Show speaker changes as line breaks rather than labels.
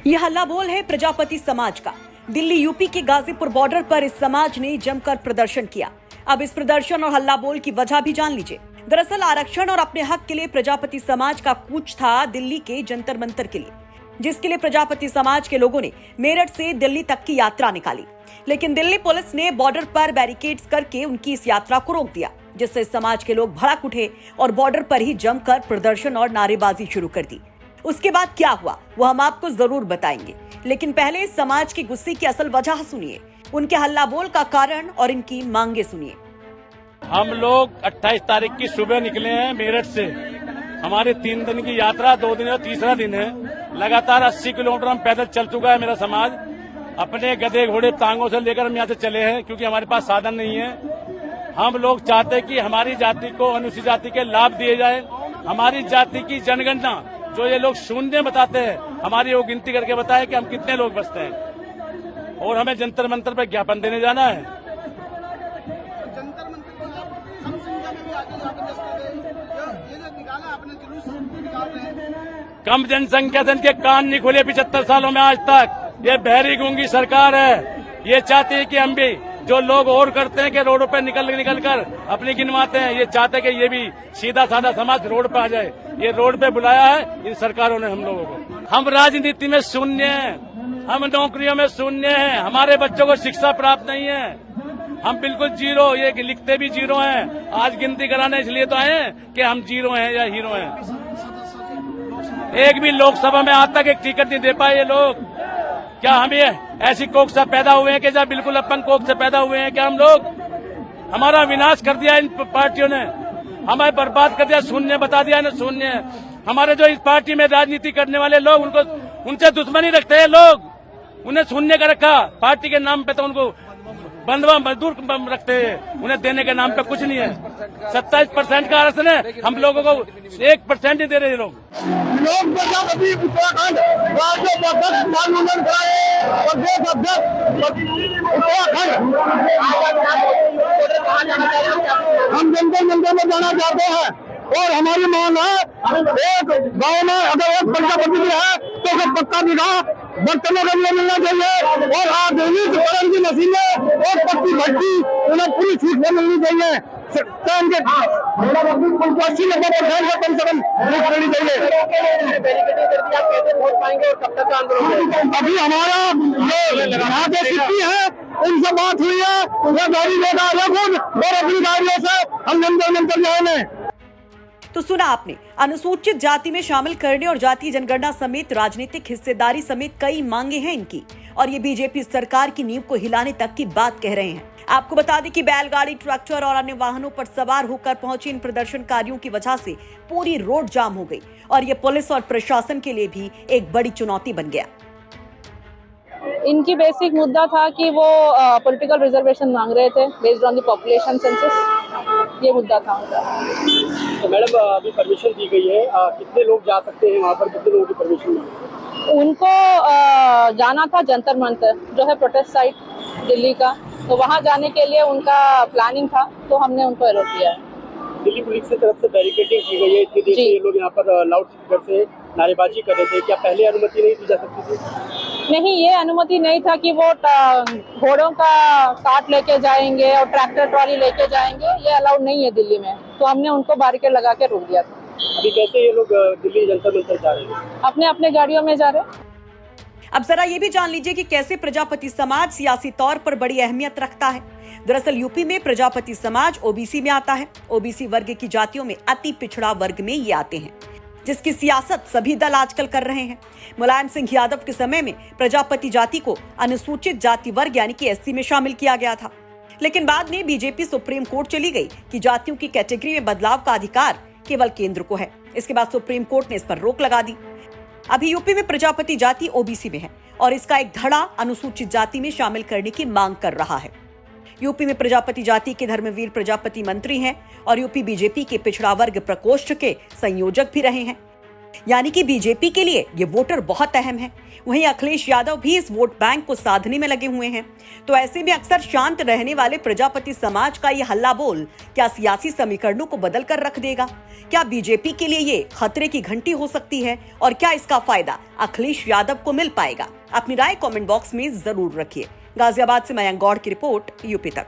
यह हल्ला बोल है प्रजापति समाज का। दिल्ली यूपी के गाजीपुर बॉर्डर पर इस समाज ने जमकर प्रदर्शन किया। अब इस प्रदर्शन और हल्ला बोल की वजह भी जान लीजिए। दरअसल आरक्षण और अपने हक के लिए प्रजापति समाज का कूच था दिल्ली के जंतर मंतर के लिए, जिसके लिए प्रजापति समाज के लोगों ने मेरठ से दिल्ली तक की यात्रा निकाली। लेकिन दिल्ली पुलिस ने बॉर्डर पर बैरिकेड्स करके उनकी इस यात्रा को रोक दिया, जिससे समाज के लोग भड़क उठे और बॉर्डर पर ही जमकर प्रदर्शन और नारेबाजी शुरू कर दी। उसके बाद क्या हुआ वो हम आपको जरूर बताएंगे, लेकिन पहले इस समाज की गुस्से की असल वजह सुनिए, उनके हल्ला बोल का कारण और इनकी मांगे सुनिए।
हम लोग 28 तारीख की सुबह निकले हैं मेरठ से। हमारे 3 दिन की यात्रा, 2 दिन और तीसरा दिन है। लगातार 80 किलोमीटर हम पैदल चल चुका है मेरा समाज। अपने गधे घोड़े टांगों से लेकर हम यहाँ से चले हैं, क्योंकि हमारे पास साधन नहीं है। हम लोग चाहते हैं कि हमारी जाति को अनुसूचित जाति के लाभ दिए जाए। हमारी जाति की जनगणना जो ये लोग शून्य बताते हैं, हमारी वो गिनती करके बताए कि हम कितने लोग बसते हैं, और हमें जंतर मंतर पर ज्ञापन देने जाना है।
जंतर मंतर को कम संख्या में भी आगे ये जो निकाला आपने जुलूस निकाल रहे हैं।
कम जनसंख्या से इनके कान नहीं खुले 75 सालों में आज तक। ये बहरी गूंगी सरकार है। ये चाहती है कि हम भी जो लोग और करते हैं कि रोडों पर निकल कर अपनी गिनवाते हैं, ये चाहते हैं कि ये भी सीधा साधा समाज रोड पर आ जाए। ये रोड पे बुलाया है इन सरकारों ने हम लोगों को। हम राजनीति में शून्य हैं, हम नौकरियों में शून्य हैं, हमारे बच्चों को शिक्षा प्राप्त नहीं है। हम बिल्कुल जीरो, ये लिखते भी जीरो हैं। आज गिनती कराने इसलिए तो आए हैं कि हम जीरो हैं या हीरो हैं। एक भी लोकसभा में आज तक एक टिकट नहीं दे पाए ये लोग। क्या हम ये ऐसी कोख से पैदा हुए हैं कि जब बिल्कुल अपन कोख से पैदा हुए हैं? क्या हम लोग, हमारा विनाश कर दिया इन पार्टियों ने, हमें बर्बाद कर दिया, शून्य बता दिया ना, शून्य। हमारे जो इस पार्टी में राजनीति करने वाले लोग, उनको उनसे दुश्मनी रखते हैं लोग, उन्हें शून्य का रखा। पार्टी के नाम पे तो उनको बंधवा मजदूर रखते हैं, उन्हें देने के नाम पे कुछ नहीं है। 27% का आरक्षण है, हम लोगों को 1% ही दे रहे हैं लोग।
लोक प्रजापति उत्तराखंड राज्य अध्यक्ष माननीय प्रदेश अध्यक्ष उत्तराखंड हम जंतर मंतर में जाना चाहते हैं, और हमारी मांग है एक गाँव में अगर एक प्रजापति भी है तो उसे पक्का दिखा बर्तनों का लिए मिलना चाहिए, और आधुनिक उपकरण की मशीनें और पक्की भट्टी उन्हें पूरी छूट में मिलनी चाहिए। कम से कम मिलनी चाहिए। अभी हमारा जो यहाँ पे सिटी है उनसे बात हुई है, वो गाड़ी लेकर आए खुद और अपनी गाड़ियों से हम जंतर मंतर जाएंगे।
तो सुना आपने, अनुसूचित जाति में शामिल करने और जातीय जनगणना समेत राजनीतिक हिस्सेदारी समेत कई मांगे हैं इनकी, और ये बीजेपी सरकार की नींव को हिलाने तक की बात कह रहे हैं। आपको बता दें कि बैलगाड़ी, ट्रैक्टर और अन्य वाहनों पर सवार होकर पहुंचे इन प्रदर्शनकारियों की वजह से पूरी रोड जाम हो गई, और ये पुलिस और प्रशासन के लिए भी एक बड़ी चुनौती बन गया।
इनकी बेसिक मुद्दा था कि वो पॉलिटिकल रिजर्वेशन मांग रहे थे based on the population census, ये मुद्दा था उनका।
तो मैडम अभी परमिशन दी गई है, कितने लोग जा सकते हैं वहाँ पर, कितने लोगों की परमिशन है?
उनको जाना था जंतर मंतर जो है प्रोटेस्ट साइट दिल्ली का, तो वहाँ जाने के लिए उनका प्लानिंग था, तो हमने उनको अलो किया है।
दिल्ली पुलिस की तरफ से बैरिकेडिंग की गई है, इतनी देर से ये लोग यहाँ पर लाउड स्पीकर से नारेबाजी कर रहे थे। क्या पहले अनुमति नहीं दी जा सकती थी?
नहीं, ये अनुमति नहीं था कि वो घोड़ों का कार्ट लेके जाएंगे और ट्रैक्टर ट्रॉली लेके जाएंगे, ये अलाउड नहीं है दिल्ली में, तो हमने उनको बैरिकेड लगा के रोक दिया था।
अभी कैसे ये लोग दिल्ली जंतर मंतर जा रहे हैं?
अपने अपने गाड़ियों में जा रहे हैं।
अब जरा ये भी जान लीजिए कि कैसे प्रजापति समाज सियासी तौर पर बड़ी अहमियत रखता है। दरअसल यूपी में प्रजापति समाज ओबीसी में आता है। ओबीसी वर्ग की जातियों में अति पिछड़ा वर्ग में ये आते हैं, जिसकी सियासत सभी दल आजकल कर रहे हैं। मुलायम सिंह यादव के समय में प्रजापति जाति को अनुसूचित जाति वर्ग यानी कि एससी में शामिल किया गया था, लेकिन बाद में बीजेपी सुप्रीम कोर्ट चली गई कि जातियों की कैटेगरी में बदलाव का अधिकार केवल केंद्र को है। इसके बाद सुप्रीम कोर्ट ने इस पर रोक लगा दी। अभी यूपी में प्रजापति जाति ओबीसी में है, और इसका एक धड़ा अनुसूचित जाति में शामिल करने की मांग कर रहा है। यूपी में प्रजापति जाति के धर्मवीर प्रजापति मंत्री हैं और यूपी बीजेपी के पिछड़ा वर्ग प्रकोष्ठ के संयोजक भी रहे हैं। यानी कि बीजेपी के लिए ये वोटर बहुत अहम है। वहीं अखिलेश यादव भी इस वोट बैंक को साधने में लगे हुए हैं। तो ऐसे में अक्सर शांत रहने वाले प्रजापति समाज का ये हल्ला बोल क्या सियासी समीकरणों को बदल कर रख देगा? क्या बीजेपी के लिए ये खतरे की घंटी हो सकती है और क्या इसका फायदा अखिलेश यादव को मिल पाएगा? अपनी राय कमेंट बॉक्स में जरूर रखिए। गाजियाबाद से मयंक गौड़ की रिपोर्ट, यूपी तक।